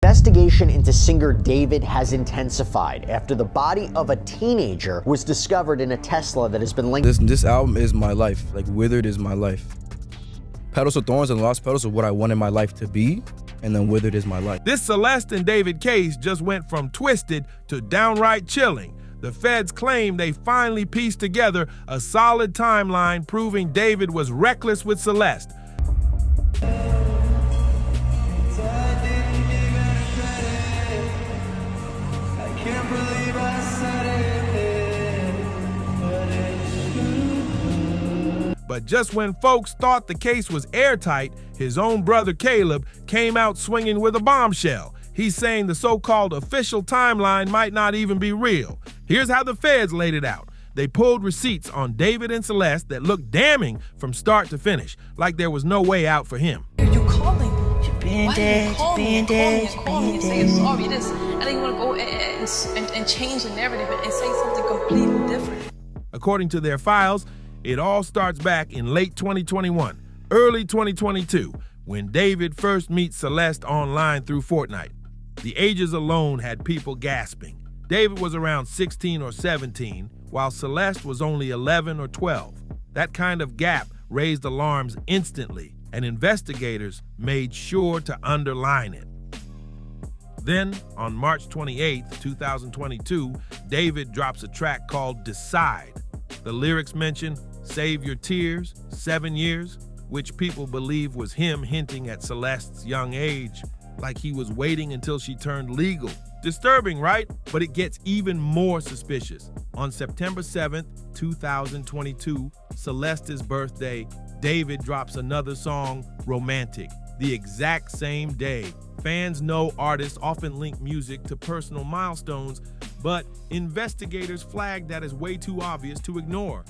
investigation into singer David has intensified after the body of a teenager was discovered in a Tesla that has been linked. This album is my life. Like, Withered is my life. Petals of Thorns and Lost Petals are what I wanted my life to be, and then Withered is my life. This Celeste and David case just went from twisted to downright chilling. The feds claim they finally pieced together a solid timeline proving David was reckless with Celeste. But just when folks thought the case was airtight, his own brother Caleb came out swinging with a bombshell. He's saying the so-called official timeline might not even be real. Here's how the feds laid it out. They pulled receipts on David and Celeste that looked damning from start to finish, like there was no way out for him. You calling me? You've been dead, you've been dead, you've been Say you're sorry. I didn't want to go and change the narrative and say something completely different. According to their files, it all starts back in late 2021, early 2022, when David first meets Celeste online through Fortnite. The ages alone had people gasping. David was around 16 or 17, while Celeste was only 11 or 12. That kind of gap raised alarms instantly, and investigators made sure to underline it. Then, on March 28, 2022, David drops a track called Decide. The lyrics mention, "Save your tears, 7 years," which people believe was him hinting at Celeste's young age, like he was waiting until she turned legal. Disturbing, right? But it gets even more suspicious. On September 7th, 2022, Celeste's birthday, David drops another song, Romantic, the exact same day. Fans know artists often link music to personal milestones, but investigators flagged that as way too obvious to ignore.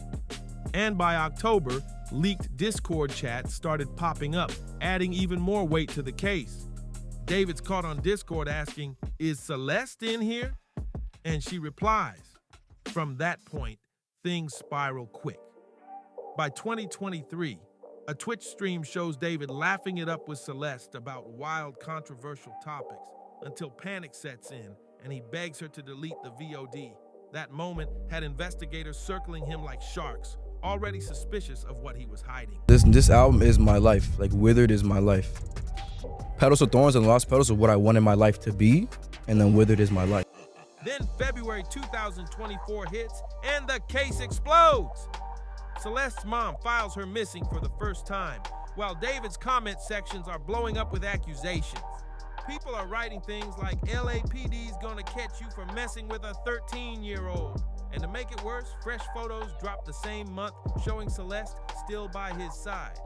And by October, leaked Discord chats started popping up, adding even more weight to the case. David's caught on Discord asking, "Is Celeste in here?" And she replies. From that point, things spiral quick. By 2023, a Twitch stream shows David laughing it up with Celeste about wild, controversial topics until panic sets in and he begs her to delete the VOD. That moment had investigators circling him like sharks, already suspicious of what he was hiding. This album is my life. Like, Withered is my life. Petals of Thorns and Lost Petals are what I wanted my life to be, and then Withered is my life. Then February 2024 hits and the case explodes. Celeste's mom files her missing for the first time, while David's comment sections are blowing up with accusations. People are writing things like LAPD's gonna catch you for messing with a 13-year-old. And to make it worse, fresh photos dropped the same month showing Celeste still by his side.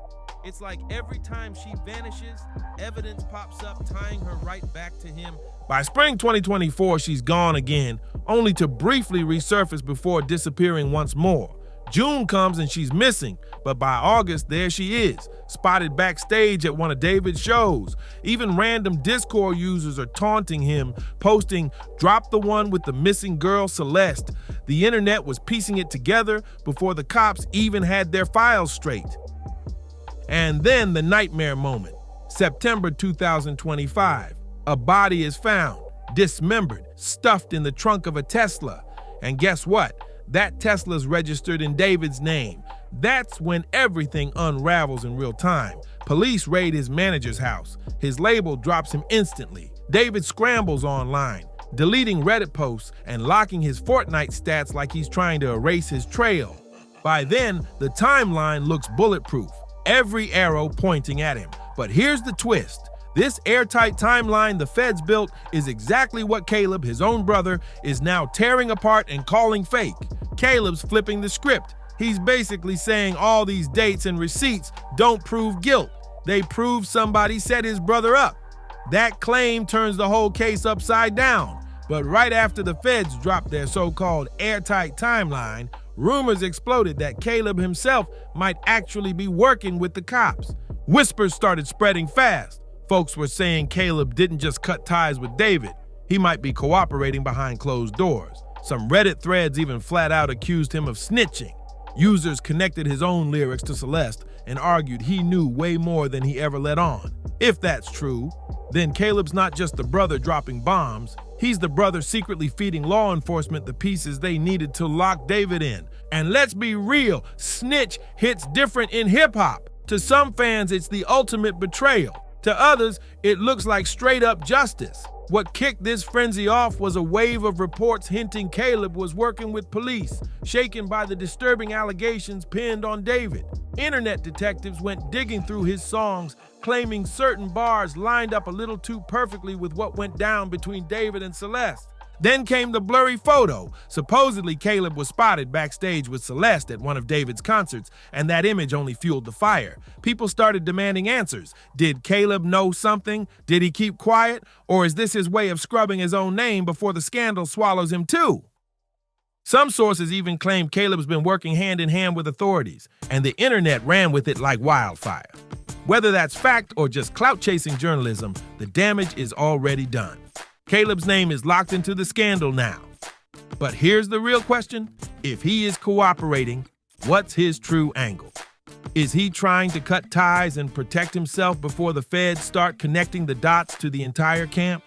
It's like every time she vanishes, evidence pops up tying her right back to him. By spring 2024, she's gone again, only to briefly resurface before disappearing once more. June comes and she's missing, but by August, there she is, spotted backstage at one of David's shows. Even random Discord users are taunting him, posting, "Drop the one with the missing girl, Celeste." The internet was piecing it together before the cops even had their files straight. And then the nightmare moment, September 2025. A body is found, dismembered, stuffed in the trunk of a Tesla. And guess what? That Tesla's registered in David's name. That's when everything unravels in real time. Police raid his manager's house. His label drops him instantly. David scrambles online, deleting Reddit posts and locking his Fortnite stats like he's trying to erase his trail. By then, the timeline looks bulletproof, every arrow pointing at him. But here's the twist. This airtight timeline the feds built is exactly what Caleb, his own brother, is now tearing apart and calling fake. Caleb's flipping the script. He's basically saying all these dates and receipts don't prove guilt. They prove somebody set his brother up. That claim turns the whole case upside down. But right after the feds dropped their so-called airtight timeline, rumors exploded that Caleb himself might actually be working with the cops. Whispers started spreading fast. Folks were saying Caleb didn't just cut ties with David. He might be cooperating behind closed doors. Some Reddit threads even flat out accused him of snitching. Users connected his own lyrics to Celeste and argued he knew way more than he ever let on. If that's true, then Caleb's not just the brother dropping bombs, he's the brother secretly feeding law enforcement the pieces they needed to lock David in. And let's be real, snitch hits different in hip-hop. To some fans, it's the ultimate betrayal. To others, it looks like straight-up justice. What kicked this frenzy off was a wave of reports hinting Caleb was working with police, shaken by the disturbing allegations pinned on David. Internet detectives went digging through his songs, claiming certain bars lined up a little too perfectly with what went down between David and Celeste. Then came the blurry photo. Supposedly, Caleb was spotted backstage with Celeste at one of David's concerts, and that image only fueled the fire. People started demanding answers. Did Caleb know something? Did he keep quiet? Or is this his way of scrubbing his own name before the scandal swallows him too? Some sources even claim Caleb's been working hand in hand with authorities, and the internet ran with it like wildfire. Whether that's fact or just clout-chasing journalism, the damage is already done. Caleb's name is locked into the scandal now. But here's the real question. If he is cooperating, what's his true angle? Is he trying to cut ties and protect himself before the feds start connecting the dots to the entire camp?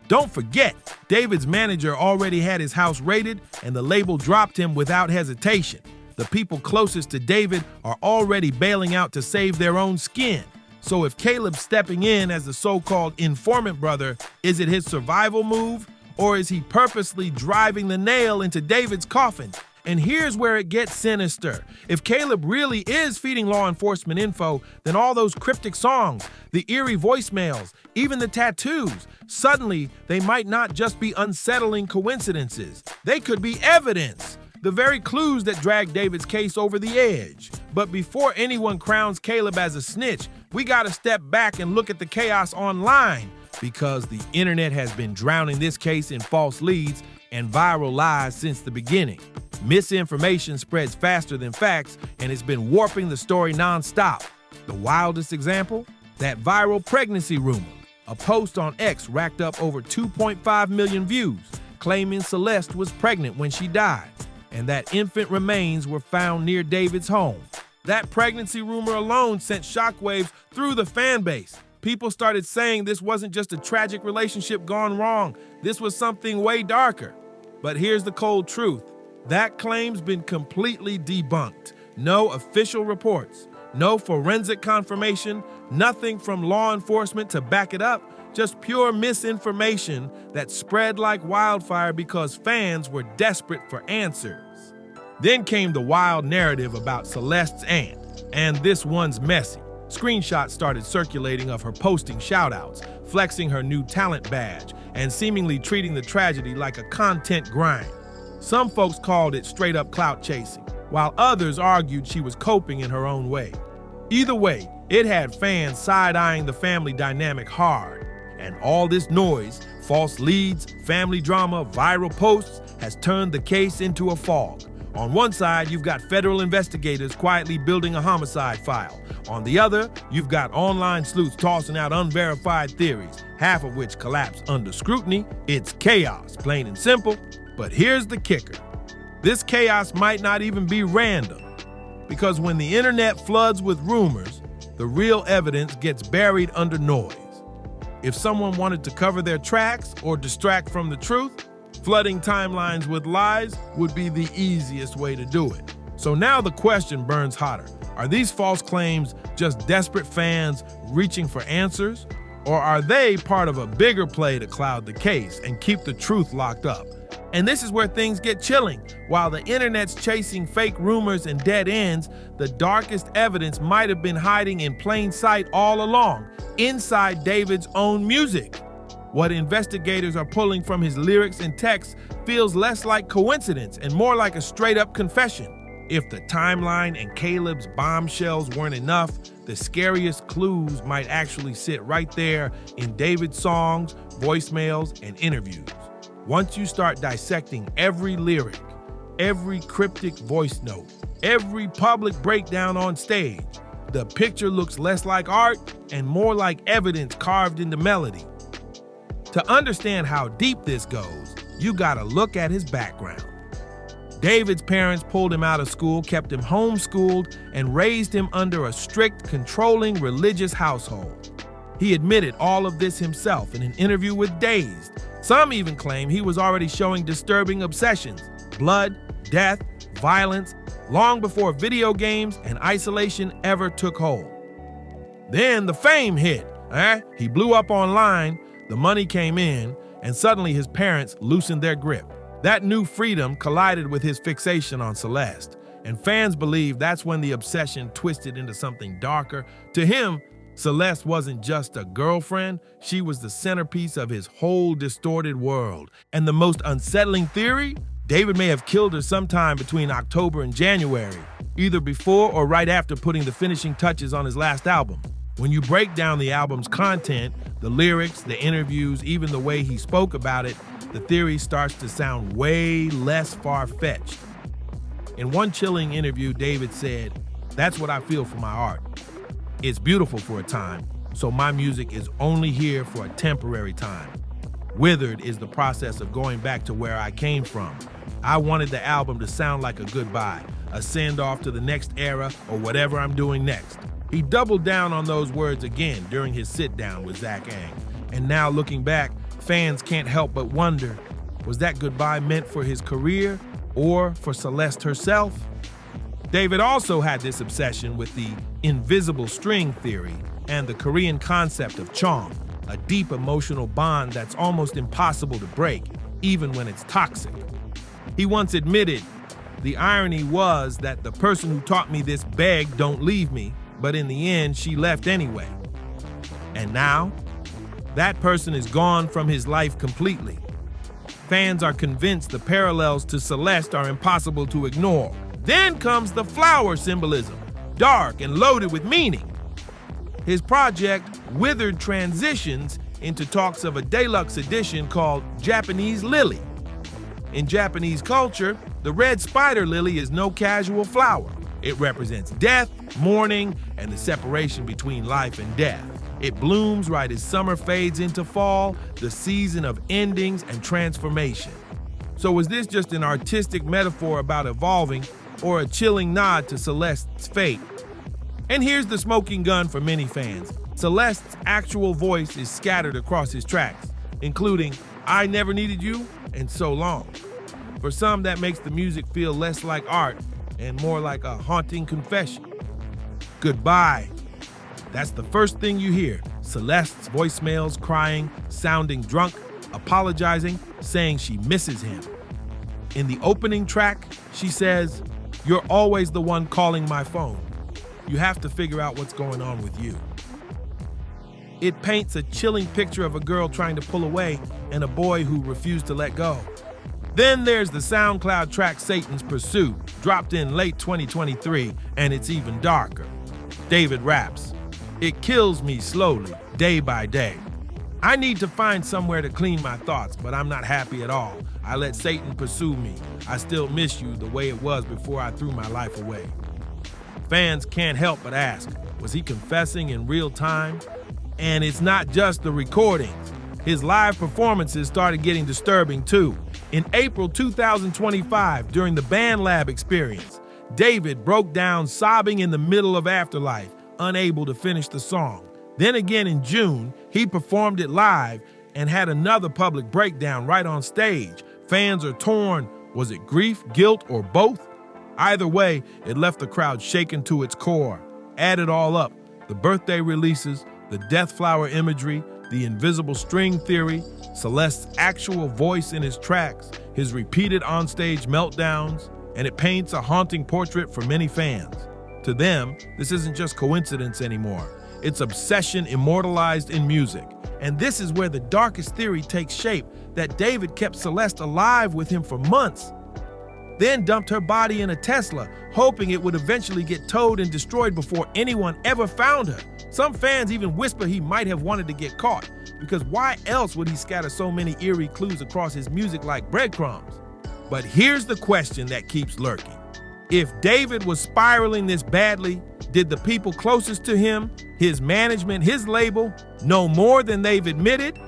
Don't forget, David's manager already had his house raided and the label dropped him without hesitation. The people closest to David are already bailing out to save their own skin. So if Caleb's stepping in as the so-called informant brother, is it his survival move? Or is he purposely driving the nail into David's coffin? And here's where it gets sinister. If Caleb really is feeding law enforcement info, then all those cryptic songs, the eerie voicemails, even the tattoos, suddenly they might not just be unsettling coincidences. They could be evidence. The very clues that drag David's case over the edge. But before anyone crowns Caleb as a snitch, we gotta step back and look at the chaos online, because the internet has been drowning this case in false leads and viral lies since the beginning. Misinformation spreads faster than facts, and it's been warping the story nonstop. The wildest example? That viral pregnancy rumor. A post on X racked up over 2.5 million views, claiming Celeste was pregnant when she died, and that infant remains were found near David's home. That pregnancy rumor alone sent shockwaves through the fan base. People started saying this wasn't just a tragic relationship gone wrong. This was something way darker. But here's the cold truth. That claim's been completely debunked. No official reports, no forensic confirmation, nothing from law enforcement to back it up. Just pure misinformation that spread like wildfire because fans were desperate for answers. Then came the wild narrative about Celeste's aunt, and this one's messy. Screenshots started circulating of her posting shoutouts, flexing her new talent badge, and seemingly treating the tragedy like a content grind. Some folks called it straight-up clout chasing, while others argued she was coping in her own way. Either way, it had fans side-eyeing the family dynamic hard. And all this noise, false leads, family drama, viral posts, has turned the case into a fog. On one side, you've got federal investigators quietly building a homicide file. On the other, you've got online sleuths tossing out unverified theories, half of which collapse under scrutiny. It's chaos, plain and simple. But here's the kicker. This chaos might not even be random, because when the internet floods with rumors, the real evidence gets buried under noise. If someone wanted to cover their tracks or distract from the truth, flooding timelines with lies would be the easiest way to do it. So now the question burns hotter. Are these false claims just desperate fans reaching for answers? Or are they part of a bigger play to cloud the case and keep the truth locked up? And this is where things get chilling. While the internet's chasing fake rumors and dead ends, the darkest evidence might have been hiding in plain sight all along, inside David's own music. What investigators are pulling from his lyrics and texts feels less like coincidence and more like a straight-up confession. If the timeline and Caleb's bombshells weren't enough, the scariest clues might actually sit right there in David's songs, voicemails, and interviews. Once you start dissecting every lyric, every cryptic voice note, every public breakdown on stage, the picture looks less like art and more like evidence carved into melody. To understand how deep this goes, you gotta look at his background. David's parents pulled him out of school, kept him homeschooled, and raised him under a strict, controlling religious household. He admitted all of this himself in an interview with Dazed. Some even claim he was already showing disturbing obsessions, blood, death, violence, long before video games and isolation ever took hold. Then the fame hit. He blew up online, the money came in, and suddenly his parents loosened their grip. That new freedom collided with his fixation on Celeste, and fans believe that's when the obsession twisted into something darker. To him, Celeste wasn't just a girlfriend, she was the centerpiece of his whole distorted world. And the most unsettling theory? David may have killed her sometime between October and January, either before or right after putting the finishing touches on his last album. When you break down the album's content, the lyrics, the interviews, even the way he spoke about it, the theory starts to sound way less far-fetched. In one chilling interview, David said, "That's what I feel for my art. It's beautiful for a time, so my music is only here for a temporary time. Withered is the process of going back to where I came from. I wanted the album to sound like a goodbye, a send-off to the next era or whatever I'm doing next." He doubled down on those words again during his sit-down with Zach Ang. And now looking back, fans can't help but wonder, was that goodbye meant for his career or for Celeste herself? David also had this obsession with the invisible string theory and the Korean concept of chong, a deep emotional bond that's almost impossible to break, even when it's toxic. He once admitted, "The irony was that the person who taught me this begged, 'Don't leave me,' but in the end, she left anyway." And now, that person is gone from his life completely. Fans are convinced the parallels to Celeste are impossible to ignore. Then comes the flower symbolism, dark and loaded with meaning. His project, Withered, transitions into talks of a deluxe edition called Japanese Lily. In Japanese culture, the red spider lily is no casual flower. It represents death, mourning, and the separation between life and death. It blooms right as summer fades into fall, the season of endings and transformation. So was this just an artistic metaphor about evolving, or a chilling nod to Celeste's fate? And here's the smoking gun for many fans. Celeste's actual voice is scattered across his tracks, including "I Never Needed You" and "So Long." For some, that makes the music feel less like art and more like a haunting confession. Goodbye. That's the first thing you hear. Celeste's voicemails, crying, sounding drunk, apologizing, saying she misses him. In the opening track, she says, "You're always the one calling my phone. You have to figure out what's going on with you." It paints a chilling picture of a girl trying to pull away and a boy who refused to let go. Then there's the SoundCloud track Satan's Pursuit, dropped in late 2023, and it's even darker. David raps, "It kills me slowly, day by day. I need to find somewhere to clean my thoughts, but I'm not happy at all. I let Satan pursue me. I still miss you the way it was before I threw my life away." Fans can't help but ask, was he confessing in real time? And it's not just the recordings. His live performances started getting disturbing too. In April 2025, during the Band Lab experience, David broke down sobbing in the middle of Afterlife, unable to finish the song. Then again in June, he performed it live and had another public breakdown right on stage. Fans are torn. Was it grief, guilt, or both? Either way, it left the crowd shaken to its core. Add it all up, the birthday releases, the death flower imagery, the invisible string theory, Celeste's actual voice in his tracks, his repeated onstage meltdowns, and it paints a haunting portrait for many fans. To them, this isn't just coincidence anymore. It's obsession immortalized in music. And this is where the darkest theory takes shape, that David kept Celeste alive with him for months, then dumped her body in a Tesla, hoping it would eventually get towed and destroyed before anyone ever found her. Some fans even whisper he might have wanted to get caught, because why else would he scatter so many eerie clues across his music like breadcrumbs? But here's the question that keeps lurking. If David was spiraling this badly, did the people closest to him, his management, his label, know more than they've admitted?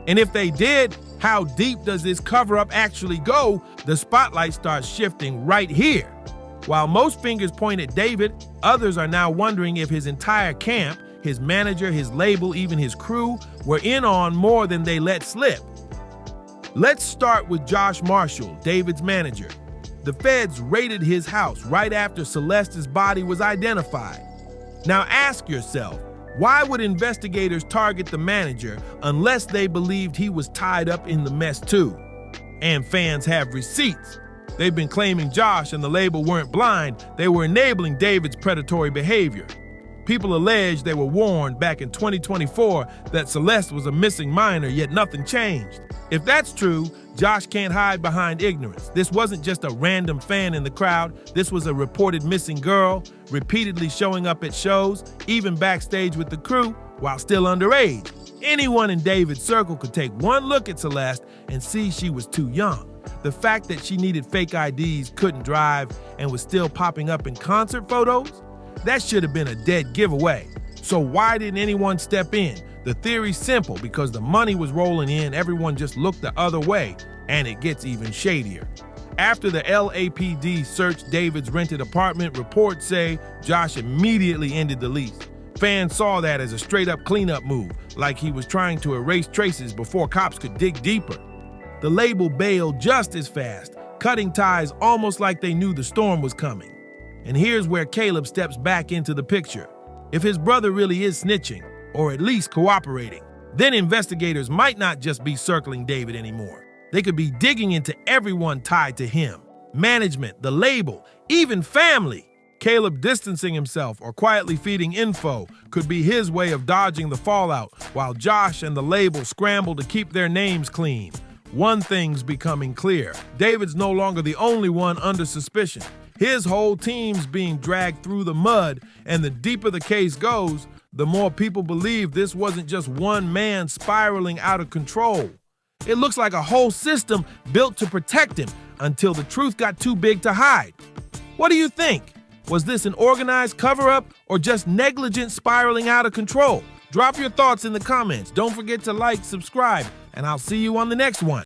And if they did, how deep does this cover-up actually go? The spotlight starts shifting right here. While most fingers point at David, others are now wondering if his entire camp, his manager, his label, even his crew, were in on more than they let slip. Let's start with Josh Marshall, David's manager. The feds raided his house right after Celeste's body was identified. Now ask yourself, why would investigators target the manager unless they believed he was tied up in the mess too? And fans have receipts. They've been claiming Josh and the label weren't blind, they were enabling David's predatory behavior. People allege they were warned back in 2024 that Celeste was a missing minor, yet nothing changed. If that's true, Josh can't hide behind ignorance. This wasn't just a random fan in the crowd. This was a reported missing girl, repeatedly showing up at shows, even backstage with the crew, while still underage. Anyone in David's circle could take one look at Celeste and see she was too young. The fact that she needed fake IDs, couldn't drive, and was still popping up in concert photos? That should have been a dead giveaway. So why didn't anyone step in? The theory's simple, because the money was rolling in, everyone just looked the other way, and it gets even shadier. After the LAPD searched David's rented apartment, reports say Josh immediately ended the lease. Fans saw that as a straight-up cleanup move, like he was trying to erase traces before cops could dig deeper. The label bailed just as fast, cutting ties almost like they knew the storm was coming. And here's where Caleb steps back into the picture. If his brother really is snitching, or at least cooperating, then investigators might not just be circling David anymore. They could be digging into everyone tied to him. Management, the label, even family. Caleb distancing himself or quietly feeding info could be his way of dodging the fallout, while Josh and the label scramble to keep their names clean. One thing's becoming clear. David's no longer the only one under suspicion. His whole team's being dragged through the mud, and the deeper the case goes, the more people believe this wasn't just one man spiraling out of control. It looks like a whole system built to protect him until the truth got too big to hide. What do you think? Was this an organized cover-up or just negligent spiraling out of control? Drop your thoughts in the comments. Don't forget to like, subscribe, and I'll see you on the next one.